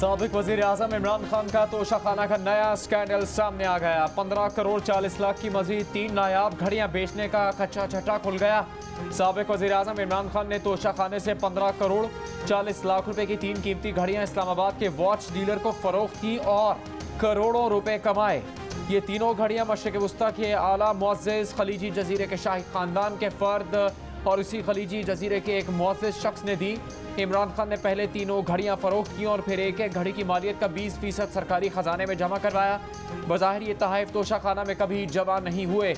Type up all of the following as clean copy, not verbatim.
साबिक वजीर आजम इमरान खान का तोशाखाना का नया स्कैंडल सामने आ गया। 15 करोड़ 40 लाख की मजीद 3 नायाब घड़ियां बेचने का कच्चा छट्टा खुल गया। साबिक वजीर आजम इमरान खान ने तोशाखाने से 15 करोड़ 40 लाख रुपए की 3 कीमती घड़ियां इस्लामाबाद के वॉच डीलर को फरोख्त की और करोड़ों रुपए कमाए। ये तीनों घड़ियां मशरिक वस्ता के आला मुअज़्ज़ज़ खलीजी जजीरे के शाही खानदान के फर्द और इसी खलीजी जजीरे के एक मुअज़्ज़ज़ शख्स ने दी। इमरान खान ने पहले तीनों घड़ियां फरोख्त की और फिर एक एक घड़ी की मालियत का 20% सरकारी खजाने में जमा करवाया। बज़ाहिर ये तहाइफ तोशाखाना में कभी जमा नहीं हुए।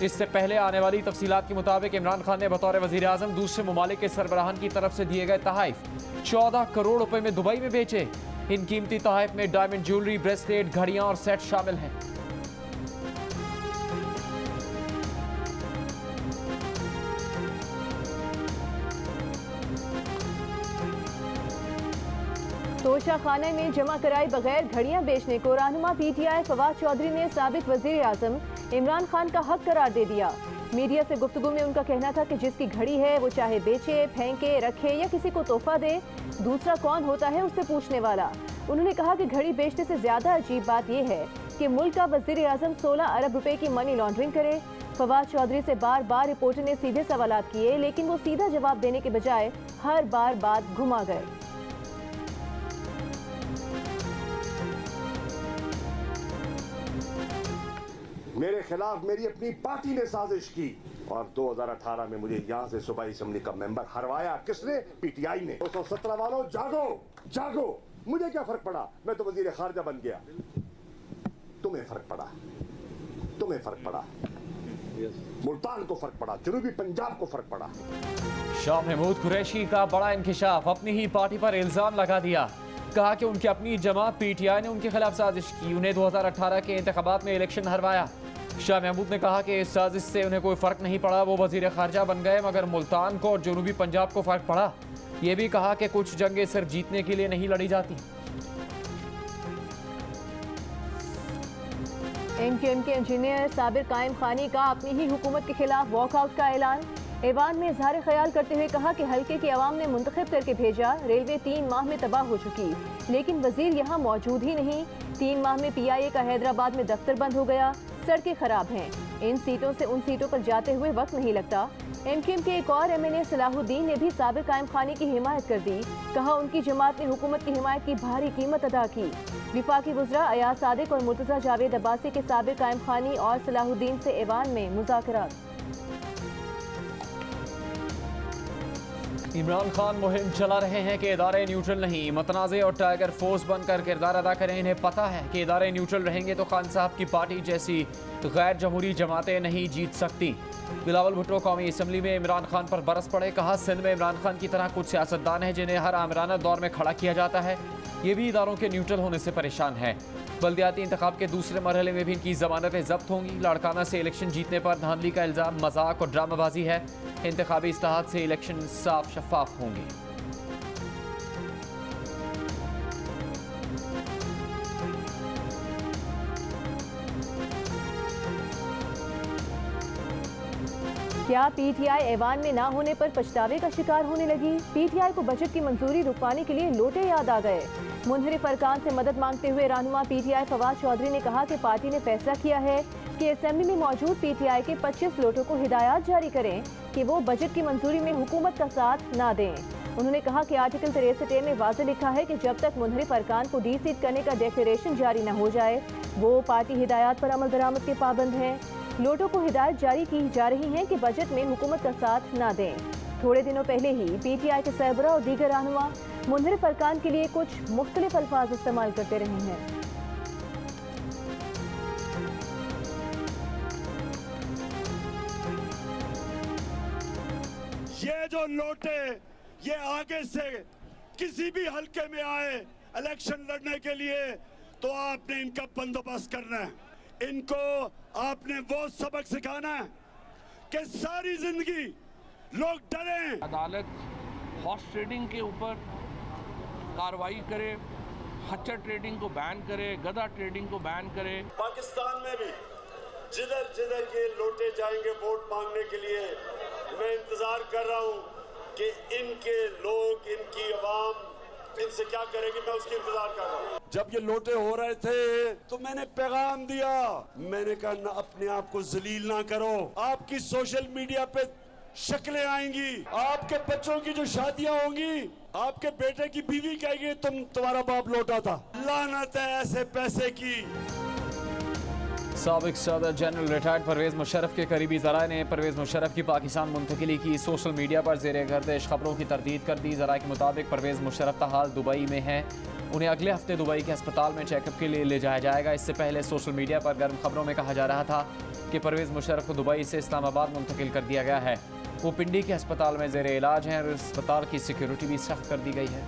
इससे पहले आने वाली तफसीलात के मुताबिक इमरान खान ने बतौर वज़ीर आज़म दूसरे ममालिक के सरबराहान की तरफ से दिए गए तहाइफ 14 करोड़ रुपए में दुबई में बेचे। इन कीमती तहाइफ में डायमंड ज्वेलरी, ब्रेसलेट, घड़ियां और सेट शामिल हैं। तोशाखाने में जमा कराए बगैर घड़ियां बेचने को रहनुमा पीटीआई फवाद चौधरी ने साबिक वजीर आजम इमरान खान का हक करार दे दिया। मीडिया से गुफ्तगू में उनका कहना था कि जिसकी घड़ी है वो चाहे बेचे, फेंके, रखे या किसी को तोहफा दे, दूसरा कौन होता है उससे पूछने वाला। उन्होंने कहा कि घड़ी बेचने से ज्यादा अजीब बात यह है कि मुल्क का वजीर आजम 16 अरब रुपए की मनी लॉन्ड्रिंग करे। फवाद चौधरी से बार बार रिपोर्टर ने सीधे सवालात किए, लेकिन वो सीधा जवाब देने के बजाय हर बार बात घुमा गए। मेरे खिलाफ मेरी अपनी पार्टी ने साजिश की और 2018 में मुझे यहाँ से सूबाई असेंबली का मेंबर हरवाया। किसने? पीटीआई ने। 217 वालों जागो, जागो। मुझे क्या फर्क पड़ा, मैं तो वजीर खारजा बन गया। तुम्हें फर्क पड़ा, तुम्हें फर्क पड़ा, मुल्तान को फर्क पड़ा, जनूबी पंजाब को फर्क पड़ा। शाह महमूद कुरैशी का बड़ा इंकिशाफ, अपनी ही पार्टी पर इल्जाम लगा दिया। कहा कि उनकी अपनी जमात पीटीआई ने उनके खिलाफ साजिश की, उन्हें 2018 के इंतखाबात में इलेक्शन हरवाया। शाह महमूद ने कहा कि इस साजिश से उन्हें कोई फर्क नहीं पड़ा, वो वजीर खारजा बन गए, मगर मुल्तान को और जनूबी पंजाब को फर्क पड़ा। ये भी कहा कि कुछ जंगें सिर्फ जीतने के लिए नहीं लड़ी जाती। एमक्यूएम के इंजीनियर साबिर कायम खानी का अपनी ही हुकूमत के खिलाफ वॉकआउट का ऐलान। ऐवान में इजहार ख्याल करते हुए कहा कि हल्के के अवाम ने मुंतखब करके भेजा। रेलवे 3 माह में तबाह हो चुकी, लेकिन वजीर यहाँ मौजूद ही नहीं। 3 माह में पीआईए का हैदराबाद में दफ्तर बंद हो गया। सड़कें खराब हैं, इन सीटों से उन सीटों पर जाते हुए वक्त नहीं लगता। एमक्यूएम के एक और एमएनए सलाहुद्दीन ने भी साबिर कायम खानी की हिमायत कर दी। कहा उनकी जमात ने हुकूमत की हिमायत की भारी कीमत अदा की। विफाकी वज़रा अयाज सादिक और मुर्तज़ा जावेद अब्बासी के साबिर कायम खानी और सलाहुद्दीन से ऐवान में मुज़ाकरात। इमरान खान मुहिम चला रहे हैं कि इदारे न्यूट्रल नहीं, मतनाज़े और टाइगर फोर्स बनकर किरदार अदा करें। इन्हें पता है कि इदारे न्यूट्रल रहेंगे तो खान साहब की पार्टी जैसी गैर जमहूरी जमातें नहीं जीत सकती। बिलावल भुट्टो कौमी असम्बली में इमरान खान पर बरस पड़े। कहा सिंध में इमरान खान की तरह कुछ सियासतदान हैं जिन्हें हर आमराना दौर में खड़ा किया जाता है। ये भी इदारों के न्यूट्रल होने से परेशान है। बल्दियाती इंतखाब के दूसरे मरहले में भी इनकी जमानतें जब्त होंगी। लाड़काना से इलेक्शन जीतने पर धांधली का इल्ज़ाम मजाक और ड्रामाबाजी है। इंतखाबी इस्लाहात से इलेक्शन साफ शफाफ होंगे। क्या पीटीआई ऐवान में ना होने पर पछतावे का शिकार होने लगी? पीटीआई को बजट की मंजूरी रुकवाने के लिए लोटे याद आ गए। मुनहरिफ अरकान से मदद मांगते हुए रहनुमा पीटीआई फवाद चौधरी ने कहा कि पार्टी ने फैसला किया है कि असेंबली में मौजूद पीटीआई के 25 लोटों को हिदायत जारी करें कि वो बजट की मंजूरी में हुकूमत का साथ ना दें। उन्होंने कहा कि आर्टिकल 63A में वाज़ेह लिखा है कि जब तक मुनहरिफ अरकान को डी-सीट करने का डिक्लेरेशन जारी न हो जाए वो पार्टी हिदायत पर अमल दरामद के पाबंद हैं। लोटों को हिदायत जारी की जा रही है कि बजट में हुकूमत का साथ ना दें। थोड़े दिनों पहले ही पीटीआई के सरबराह और दीगर रहनुमा मुनहरिफ अरकान के लिए कुछ मुख्तलिफ अल्फाज इस्तेमाल करते रहे हैं। ये जो लोटे ये आगे से किसी भी हलके में आए इलेक्शन लड़ने के लिए तो आपने इनका बंदोबस्त करना है। इनको आपने वो सबक सिखाना है कि सारी जिंदगी लोग डरें। अदालत हॉर्स ट्रेडिंग के ऊपर कार्रवाई करे, खच्चर ट्रेडिंग को बैन करे, गधा ट्रेडिंग को बैन करे। पाकिस्तान में भी जिधर जिधर ये लोटे जाएंगे वोट मांगने के लिए, मैं इंतजार कर रहा हूं कि इनके लोग, इनकी आवाम इनसे क्या करेगी, मैं उसकी इंतजार कर रहा हूँ। जब ये लोटे हो रहे थे तो मैंने पैगाम दिया, मैंने कहा ना अपने आप को जलील ना करो, आपकी सोशल मीडिया पे शक्लें आएंगी, आपके बच्चों की जो शादियां होंगी, आपके बेटे की बीवी कहेगी तुम्हारा बाप लौटा था। लानत है ऐसे पैसे की। साबिक सदर जनरल रिटायर्ड परवेज़ मुशर्रफ के करीबी ज़राए ने परवेज़ मुशर्रफ की पाकिस्तान मुंतकिली की सोशल मीडिया पर ज़ेर गर्दिश खबरों की तरदीद कर दी। ज़राए के मुताबिक परवेज़ मुशर्रफ ताहाल दुबई में हैं, उन्हें अगले हफ्ते दुबई के अस्पताल में चेकअप के लिए ले जाया जाएगा। इससे पहले सोशल मीडिया पर गर्म खबरों में कहा जा रहा था कि परवेज़ मुशर्रफ को दुबई से इस्लामाबाद मुंतकिल कर दिया गया है। वो पिंडी के अस्पताल में ज़ेर इलाज हैं और अस्पताल की सिक्योरिटी भी सख्त कर दी गई है।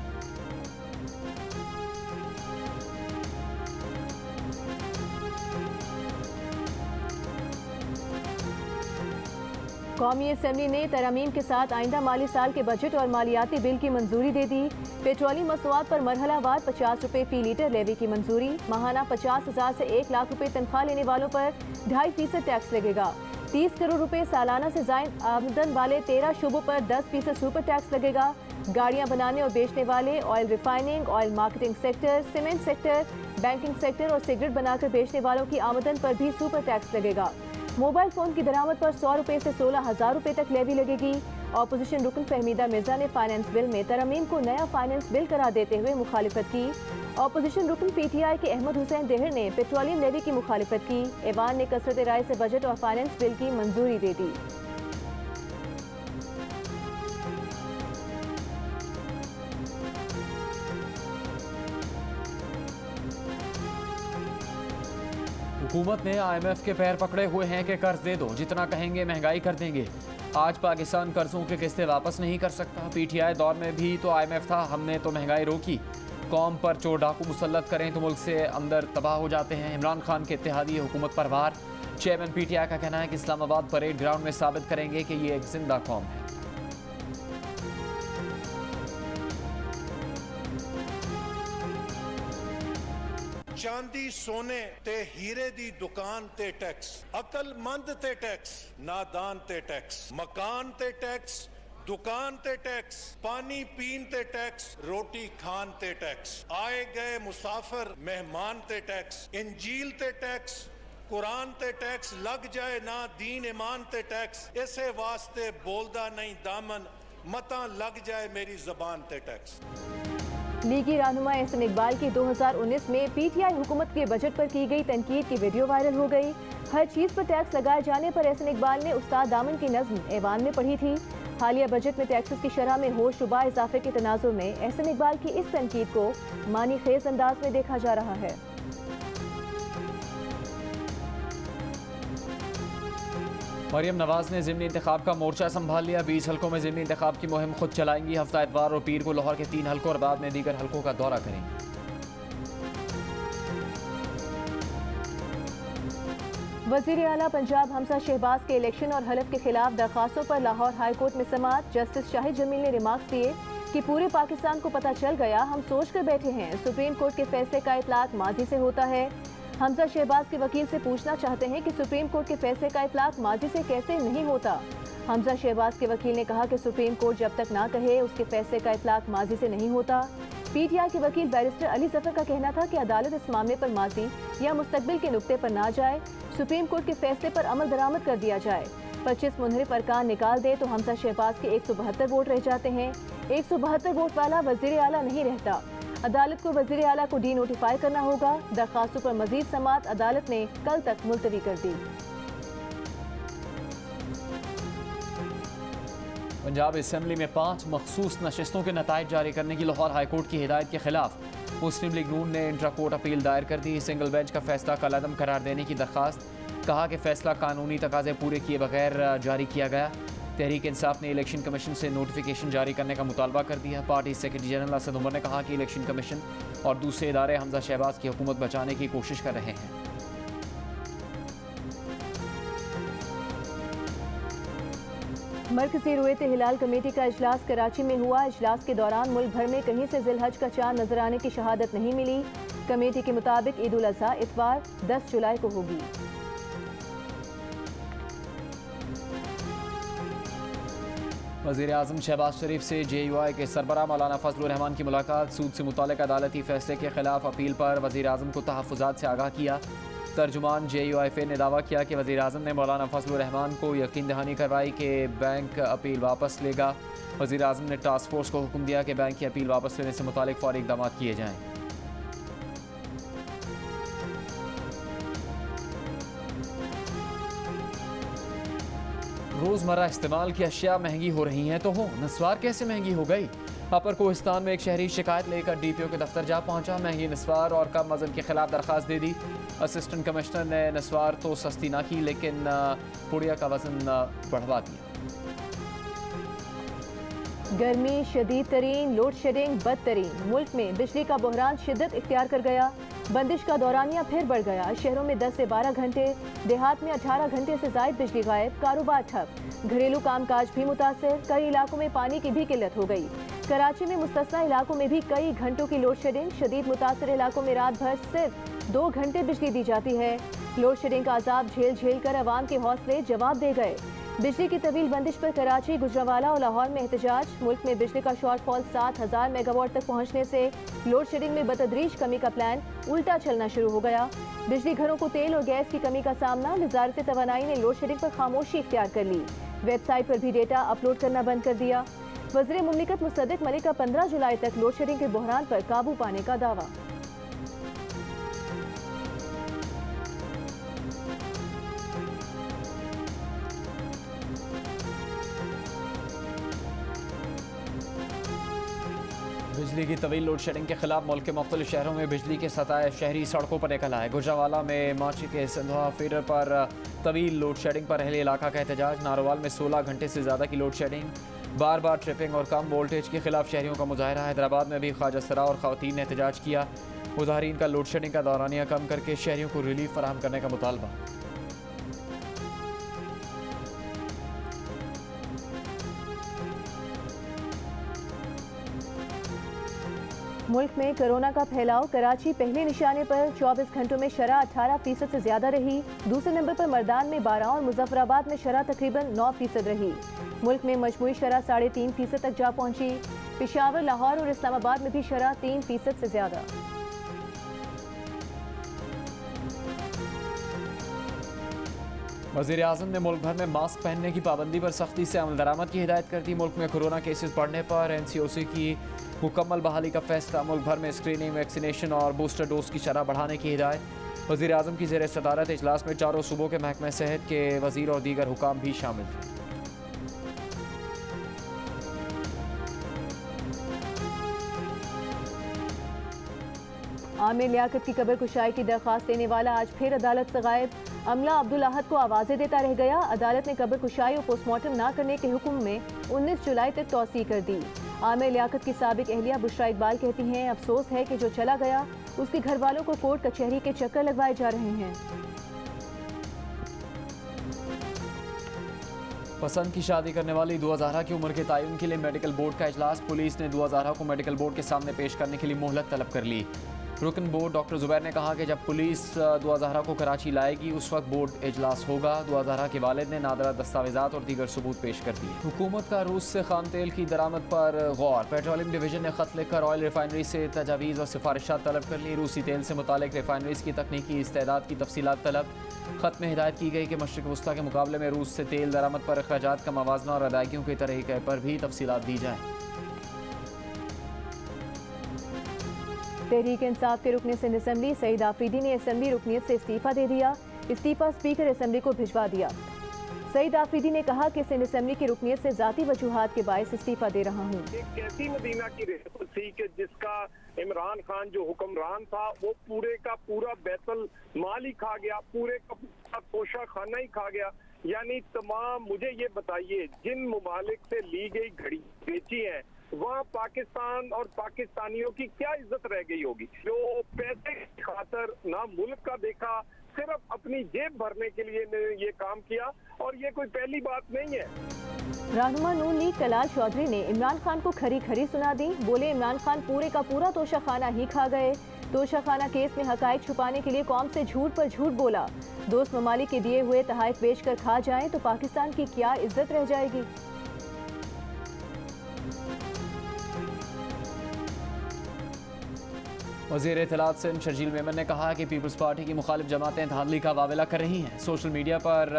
कौमी असम्बली ने तरमीम के साथ आइंदा माली साल के बजट और मालियाती बिल की मंजूरी दे दी। पेट्रोलियम मसनूआत पर मरहलावार 50 रुपये फी लीटर लेवी की मंजूरी। माहाना 50,000 से 1 लाख रुपये तनख्वाह लेने वालों पर 2.5% टैक्स लगेगा। 30 करोड़ रुपए सालाना से ज़ायद आमदन वाले 13 शुबों पर 10% सुपर टैक्स लगेगा। गाड़ियां बनाने और बेचने वाले, oil refining, oil marketing sector, cement sector, banking sector और सिगरेट बनाकर बेचने वालों की आमदन पर भी सुपर टैक्स लगेगा। मोबाइल फोन की दरामद पर 100 रुपए से 16,000 रुपए तक लेवी लगेगी। ऑपोजिशन रुकन फहमीदा मिर्जा ने फाइनेंस बिल में तरमीम को नया फाइनेंस बिल करार देते हुए मुखालिफत की। ऑपोजिशन रुकन PTI के अहमद हुसैन देहर ने पेट्रोलियम लेवी की मुखालिफत की। ऐवान ने कसरत राय से बजट और फाइनेंस बिल की मंजूरी दे दी। हुकूमत ने IMF के पैर पकड़े हुए हैं कि कर्ज दे दो, जितना कहेंगे महंगाई कर देंगे। आज पाकिस्तान कर्जों के किस्तें वापस नहीं कर सकता। PTI दौर में भी तो IMF था, हमने तो महंगाई रोकी। कौम पर चोर डाकू मुसल्लत करें तो मुल्क से अंदर तबाह हो जाते हैं। इमरान खान के इत्तेहादी हुकूमत पर वार। चेयरमैन PTI का कहना है कि इस्लामाबाद परेड ग्राउंड में साबित करेंगे कि ये एक जिंदा कौम है। चांदी सोने ते हीरे दी दुकान ते टैक्स, अकलमंद ते टैक्स, नादान ते टैक्स, मकान ते टैक्स, दुकान ते टैक्स, पानी पीन ते टैक्स, रोटी खान ते टैक्स, आए गए मुसाफिर मेहमान ते टैक्स, इंजील ते टैक्स, कुरान ते टैक्स, लग जाए ना दीन ईमान ते टैक्स, इसे वास्ते बोलदा नहीं दामन, मता लग जाए मेरी जबान ते टैक्स। लीगी रहनुमा एहसन इकबाल की 2019 में PTI हुकूमत के बजट पर की गई तनकीद की वीडियो वायरल हो गई। हर चीज़ पर टैक्स लगाए जाने पर एहसन इकबाल ने उस्ताद दामन की नज़्म ऐवान में पढ़ी थी। हालिया बजट में टैक्सेस की शरह में होशरुबा इजाफे के तनाजुर में एहसन इकबाल की इस तनकीद को मानी खेज अंदाज में देखा जा रहा है। मरियम नवाज ने ज़िमनी इंतखाब का मोर्चा संभाल लिया। 20 हलकों में ज़िमनी इंतखाब की मुहिम खुद चलाएंगी। हफ्ता इतवार और पीर को लाहौर के 3 हलकों और बाद में दीगर हलकों का दौरा करेंगी। वज़ीर आला पंजाब हमजा शहबाज के इलेक्शन और हलफ के खिलाफ दरखास्तों पर लाहौर हाई कोर्ट में समाअत। जस्टिस शाहिद जमील ने रिमार्क्स दिए कि पूरे पाकिस्तान को पता चल गया, हम सोच कर बैठे हैं। सुप्रीम कोर्ट के फैसले का इतलाक माजी से होता है। हमजा शहबाज के वकील से पूछना चाहते हैं कि सुप्रीम कोर्ट के फैसले का इतलाक माजी से कैसे नहीं होता। हमजा शहबाज के वकील ने कहा कि सुप्रीम कोर्ट जब तक ना कहे उसके फैसले का इतलाक माजी से नहीं होता। PTI के वकील बैरिस्टर अली जफर का कहना था कि अदालत इस मामले पर माजी या मुस्तकबिल के नुक्ते पर ना जाए, सुप्रीम कोर्ट के फैसले पर अमल दरामद कर दिया जाए। 25 मुनहरिफ अरकान निकाल दे तो हमजा शहबाज के 172 वोट रह जाते हैं। 172 वोट वाला वज़ीर आला नहीं रहता। अदालत को वज़ीर आला को डी नोटिफाई करना होगा। दरखास्तों पर मजीद समाअत अदालत ने कल तक मुलतवी कर दी। पंजाब असम्बली में 5 मखसूस नशिस्तों के नताइज जारी करने की लाहौर हाईकोर्ट की हिदायत के खिलाफ मुस्लिम लीग नून ने इंट्रा कोर्ट अपील दायर कर दी। सिंगल बेंच का फैसला कलअदम करार देने की दरखास्त, कहा कि फैसला कानूनी तकाजे पूरे किए बगैर जारी किया गया। तहरीक इंसाफ ने इलेक्शन कमीशन से नोटिफिकेशन जारी करने का मुतालबा कर दिया। Party secretary general Asad Umar ने कहा कि इलेक्शन कमीशन और दूसरे इदारे हमजा शहबाज की हुकूमत बचाने की कोशिश कर रहे हैं। मरकजी रुयत हिलाल कमेटी का इजलास कराची में हुआ। इजलास के दौरान मुल्क भर में कहीं से जिलहज का चांद नजर आने की शहादत नहीं मिली। कमेटी के मुताबिक ईद उल अज़हा इतवार 10 जुलाई को होगी। वज़ीर आज़म शहबाज शरीफ से JUI के सरबराह मौलाना फजलुर रहमान की मुलाकात। सूद से मुताल्लिक़ अदालती फ़ैसले के ख़िलाफ़ अपील पर वज़ीर आज़म को तहफ़्फ़ुज़ात से आगाह किया। तर्जुमान JUI ने दावा किया कि वज़ीर आज़म ने मौलाना फजलुर रहमान को यकीन दहानी करवाई कि बैंक अपील वापस लेगा। वज़ीर आज़म ने टास्क फोर्स को हुक्म दिया कि बैंक की अपील वापस लेने से मुताल्लिक़ फ़ौरी इक़दाम किए जाएँ। रोज़मर्रा इस्तेमाल की अशिया महंगी हो रही हैं तो हो, नस्वार कैसे महंगी हो गई? अपर कोहिस्तान में एक शहरी शिकायत लेकर DPO के दफ्तर जा पहुंचा। महंगी नस्वार और कम वजन के खिलाफ दरख्वास्त दे दी। असिस्टेंट कमिश्नर ने नस्वार तो सस्ती ना की लेकिन पुड़िया का वजन बढ़वा दिया। गर्मी शदीद तरीन, लोड शेडिंग बदतरीन। मुल्क में बिजली का बहरान शिद्दत इख्तियार कर गया। बंदिश का दौरानिया फिर बढ़ गया। शहरों में 10 से 12 घंटे, देहात में 18 घंटे से ज़ायद बिजली गायब। कारोबार ठप, घरेलू कामकाज भी मुतासर। कई इलाकों में पानी की भी किल्लत हो गई। कराची में मुस्तस्ना इलाकों में भी कई घंटों की लोड शेडिंग। शदीद मुतासर इलाकों में रात भर सिर्फ 2 घंटे बिजली दी जाती है। लोड शेडिंग का अजाब झेल झेल कर अवाम के हौसले जवाब दे गए। बिजली की तवील बंदिश पर कराची, गुजरांवाला और लाहौर में एहतजाज। मुल्क में बिजली का शॉर्टफॉल 7000 मेगावाट तक पहुंचने से लोड शेडिंग में बतदरीज कमी का प्लान उल्टा चलना शुरू हो गया। बिजली घरों को तेल और गैस की कमी का सामना। वजारत तवानाई ने लोड शेडिंग पर खामोशी इख्तियार कर ली। वेबसाइट पर भी डेटा अपलोड करना बंद कर दिया। वज़ीर मुमलिकत मुसद्दिक मलिक का 15 जुलाई तक लोड शेडिंग के बहरान पर काबू पाने का दावा। बिजली की तवील लोड शेडिंग के खिलाफ मुल्क के मुख्तलिफ शहरों में बिजली के सताए शहरी सड़कों पर निकल आए। गुजरांवाला में माची के सिंधवा फीडर पर तवील लोड शेडिंग पर अहले इलाका का एहतजाज। नारोवाल में 16 घंटे से ज़्यादा की लोड शेडिंग। बार बार ट्रिपिंग और कम वोल्टेज के खिलाफ शहरियों का मुजाहरा। हैदराबाद में भी ख्वाजा सरा और ख़वातीन ने एहतजाज किया। मुजाहरीन का लोड शेडिंग का दौरानिया कम करके शहरियों को रिलीफ फराहम करने का मुतालबा। मुल्क में कोरोना का फैलाव। कराची पहले निशाने पर 24 घंटों में शरह 18% से ज्यादा रही। दूसरे नंबर पर मर्दान में 12 और मुजफ्फराबाद में शरह तकरीबन 9% रही। मुल्क में मजमूई शरह 3.5% तक जा पहुंची। पेशावर, लाहौर और इस्लामाबाद में भी शरह 3% से ज्यादा। वज़ीर आज़म ने मुल्क भर में मास्क पहनने की पाबंदी पर सख्ती से अमल दरामद की हिदायत कर दी। मुल्क में कोरोना केसेस बढ़ने पर NCOC की मुकम्मल बहाली का फैसला। मुल्क भर में स्क्रीनिंग, वैक्सीनेशन और बूस्टर डोज की शरह बढ़ाने की हिदायत। वज़ीर आज़म की ज़ेर सदारत इजलास में चारों सूबों के महकमे सेहत के वज़ीर और दीगर हुकाम भी शामिल थे। आमिर लियाकत की कब्र कुशाई की दरख्वास्त देने वाला आज फिर अदालत से गायब। अमला अब्दुल अहद को आवाज़ें देता रह गया। अदालत ने कब्र कुशाई और पोस्टमार्टम ना करने के हुक्म में 19 जुलाई तक तौसीह कर दी। आमिर लियाकत की साबिक अहलिया बुशरा इकबाल कहती हैं, अफसोस है कि जो चला गया उसके घर वालों को कोर्ट कचहरी के चक्कर लगवाए जा रहे हैं। पसंद की शादी करने वाली दुआ ज़हरा की उम्र के तयन के लिए मेडिकल बोर्ड का इजलास। पुलिस ने दुआ ज़हरा को मेडिकल बोर्ड के सामने पेश करने के लिए मोहलत तलब कर ली। रुकन बोर्ड डॉक्टर जुबैर ने कहा कि जब पुलिस दुआ ज़हरा को कराची लाएगी उस वक्त बोर्ड इजलास होगा। दुआ ज़हरा के वालिद ने नादरा दस्तावेजात और दीगर सबूत पेश कर दिए। हुकूमत का रूस से खाम तेल की दरामद पर गौर। पेट्रोलियम डिवीजन ने खत लिखकर ऑयल रिफाइनरी से तजावीज़ और सिफारिशात तलब कर ली। रूसी तेल से मुतालिक रिफाइनरीज की तकनीकी इस्तेदाद की तफसीलात तलब। खत में हिदायत की गई कि मशरिक़ वस्ता के मुकाबले में रूस से तेल दरामद पर अखराजात का मवाजना और अदायगियों के तरीक़े पर भी तफसीलात दी जाए। तहरीक इंसाफ के रुकने सिंध असम्बली सईद आफरीदी ने असम्बली रुकनीत से इस्तीफ़ा दे दिया। इस्तीफ़ा स्पीकर असम्बली को भिजवा दिया। सईद आफरीदी ने कहा कि सिंध असम्बली की रुकनीत से ज़ाती वजूहात के बायस इस्तीफ़ा दे रहा हूँ। एक कैसी मदीना की रियासत थी कि जिसका इमरान खान जो हुक्मरान था वो पूरे का पूरा बैतुल माल ही खा गया, पूरे का पूरा तोशा खाना ही खा गया। यानी तमाम, मुझे ये बताइए, जिन मुमालिक से ली गई घड़ी बेची है वहाँ पाकिस्तान और पाकिस्तानियों की क्या इज्जत रह गई होगी? जो पैसे की खातर ना मुल्क का देखा, सिर्फ अपनी जेब भरने के लिए ने ये काम किया, और ये कोई पहली बात नहीं है। रहनुमा नून लीग कलाल चौधरी ने इमरान खान को खरी खरी सुना दी। बोले, इमरान खान पूरे का पूरा तोशा खाना ही खा गए। तोशा खाना केस में हकायक छुपाने के लिए कौम से झूठ पर झूठ बोला। दोस्त ममालिक के दिए हुए तहाइफ बेच कर खा जाएं तो पाकिस्तान की क्या इज्जत रह जाएगी। वज़ीर इत्तलात सिंध शर्जील मेमन ने कहा कि पीपल्स पार्टी की मुखालिफ जमातें धांधली का वावेला कर रही हैं। सोशल मीडिया पर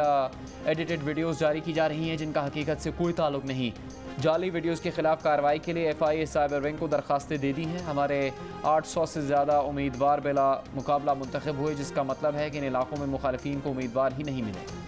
एडिटेड वीडियोस जारी की जा रही हैं जिनका हकीकत से कोई ताल्लुक नहीं। जाली वीडियोस के खिलाफ कार्रवाई के लिए FIA साइबर विंग को दरखास्तें दे दी हैं। हमारे 800 से ज़्यादा उम्मीदवार बिला मुकाबला मुंतखब हुए, जिसका मतलब है कि इन इलाकों में मुखालिफिन को उम्मीदवार ही नहीं मिले।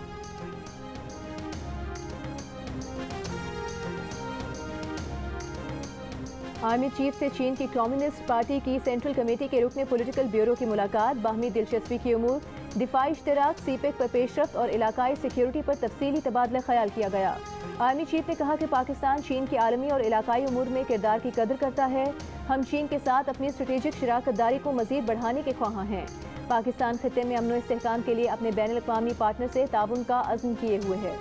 आर्मी चीफ से चीन की कम्युनिस्ट पार्टी की सेंट्रल कमेटी के रुकने पॉलिटिकल ब्यूरो की मुलाकात, बाहमी दिलचस्पी की उमूर, दिफाई इश्तराक, सीपेक पर पेशरफ्त और इलाकाई सिक्योरिटी पर तफसीली तबादला ख्याल किया गया। आर्मी चीफ ने कहा कि पाकिस्तान चीन के आलमी और इलाकाई उमूर में किरदार की कदर करता है। हम चीन के साथ अपनी स्ट्रेटेजिक शराकत दारी को मजीद बढ़ाने के ख्वाहां हैं। पाकिस्तान खित्ते में अमन व इस्तेहकाम के लिए अपने बैनुल अक़वामी पार्टनर से ताउन का अज़्म किए हुए है।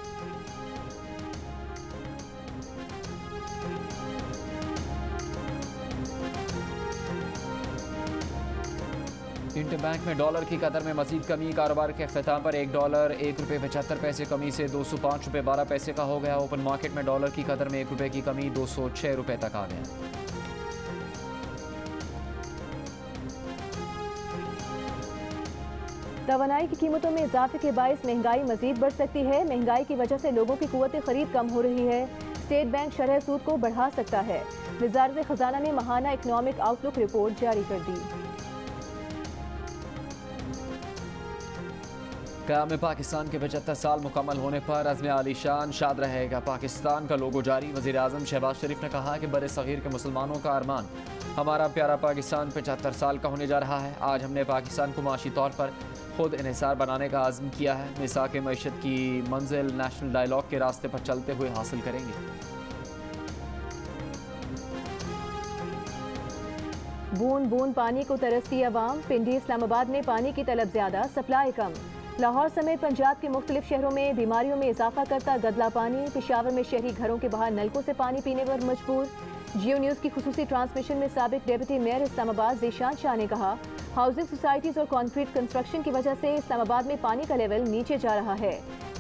इंटरबैंक में डॉलर की कदर में मजीद कमी, कारोबार के अख्ताम पर $1 ₹1.75 कमी से $205.12 का हो गया। ओपन मार्केट में डॉलर की कदर में ₹1 की कमी $206 तक आ गया। तवानाई की कीमतों में इजाफे के बायस महंगाई मजीद बढ़ सकती है। महंगाई की वजह से लोगों की कुव्वत खरीद कम हो रही है। स्टेट बैंक शरह सूद को बढ़ा सकता है। वज़ारत खजाना ने माहाना इकनॉमिक आउटलुक रिपोर्ट जारी कर दी। क़याम पाकिस्तान के 75 साल मुकम्मल होने पर अज़्म आलीशान शाद रहेगा पाकिस्तान का लोगो जारी। वज़ीर आज़म शहबाज शरीफ ने कहा कि बड़े सग़ीर के मुसलमानों का अरमान हमारा प्यारा पाकिस्तान 75 साल का होने जा रहा है। आज हमने पाकिस्तान को माशी तौर पर खुद इन्हिसार बनाने का आज़म किया है। मिसाक मईशत की मंजिल नेशनल डायलॉग के रास्ते पर चलते हुए हासिल करेंगे। बूंद बूंद पानी को तरसती अवाम, पिंडी इस्लामाबाद में पानी की तलब ज्यादा, सप्लाई कम। लाहौर समेत पंजाब के मुख्तलिफ शहरों में बीमारियों में इजाफा करता गदला पानी। पेशावर में शहरी घरों के बाहर नलकों से पानी पीने पर मजबूर। जियो न्यूज़ की खुसूसी ट्रांसमिशन में साबिक डेप्यूटी मेयर इस्लामाबाद ज़ीशान शाह ने कहा, हाउसिंग सोसाइटीज़ और कॉन्क्रीट कंस्ट्रक्शन की वजह से इस्लामाबाद में पानी का लेवल नीचे जा रहा है।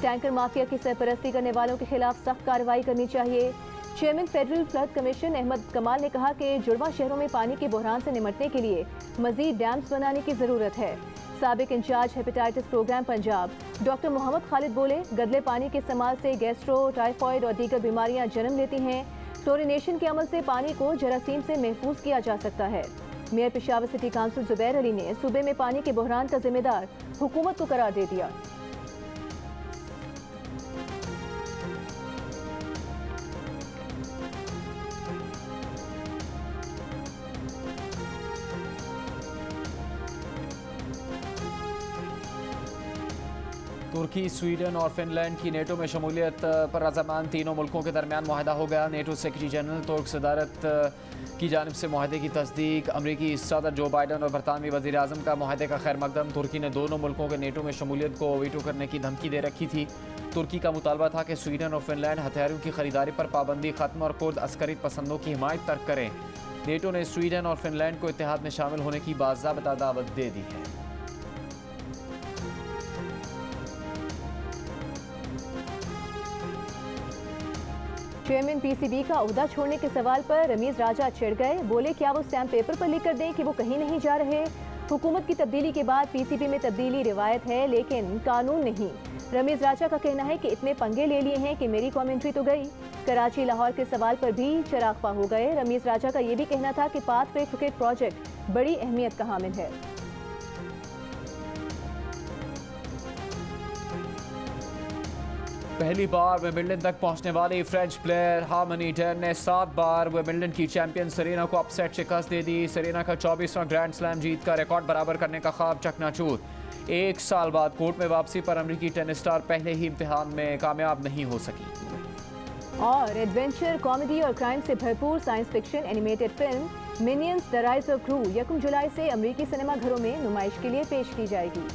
टैंकर माफिया की सरपरस्ती करने वालों के खिलाफ सख्त कार्रवाई करनी चाहिए। Chairman federal flood commission Ahmed Kamal ने कहा कि जुड़वा शहरों में पानी के बहरान से निमटने के लिए मजीद डैम्स बनाने की ज़रूरत है। साबिक incharge hepatitis programme Punjab doctor Mohammad Khalid बोले, गदले पानी के इस्तेमाल से गैस्ट्रो, टाइफॉइड और दीगर बीमारियां जन्म लेती हैं। क्लोरिनेशन के अमल से पानी को जरासीम से महफूज किया जा सकता है। Mayor Peshawar city council Zubair Ali ने सूबे में पानी के बहरान का जिम्मेदार हुकूमत को करार दे दिया। तुर्की, स्वीडन और फिनलैंड की नेटो में शमूलियत पर रजामान तीनों मुल्कों के दरमियान मुआहदा हो गया। नेटो सेक्रेटरी जनरल तुर्क सदारत की जानिब से मुआहदे की तस्दीक। अमरीकी सदर जो बाइडन और बरतानवी वज़ीर आज़म का मुआहदे का खैर मकदम। तुर्की ने दोनों मुल्कों के नेटो में शमूलियत को वीटो करने की धमकी दे रखी थी। तुर्की का मुतालबा था कि स्वीडन और फिनलैंड हथियारों की खरीदारी पर पाबंदी खत्म और कुर्द अस्करी पसंदों की हिमायत तर्क करें। नेटो ने स्वीडन और फिनलैंड को इत्तेहाद में शामिल होने की बाज़ाब्ता दावत दे दी है। चेयरमैन PCB का ओहदा छोड़ने के सवाल पर रमीज राजा चिढ़ गए। बोले, क्या वो स्टैम्प पेपर पर लिख कर दें कि वो कहीं नहीं जा रहे। हुकूमत की तब्दीली के बाद PCB में तब्दीली रिवायत है लेकिन कानून नहीं। रमीज राजा का कहना है कि इतने पंगे ले लिए हैं कि मेरी कमेंट्री तो गई। कराची लाहौर के सवाल पर भी चिरागपा हो गए। रमीज राजा का ये भी कहना था कि पाथवे क्रिकेट प्रोजेक्ट बड़ी अहमियत का हामिल है। पहली बार विंबलडन तक पहुंचने वाली फ्रेंच प्लेयर हार्मनी डेर ने 7 बार विंबलडन की चैंपियन सेरेना को अपसेट शिकस्त दे दी। सेरेना का 24वां ग्रैंड स्लैम जीत का रिकॉर्ड बराबर करने का ख्वाब चकनाचूर। 1 साल बाद कोर्ट में वापसी पर अमेरिकी टेनिस स्टार पहले ही इम्तिहान में कामयाब नहीं हो सकी। और एडवेंचर, कॉमेडी और क्राइम से भरपूर science fiction animated film Minions the Rise of Gru 1 जुलाई से अमेरिकी सिनेमा घरों में नुमाइश के लिए पेश की जाएगी।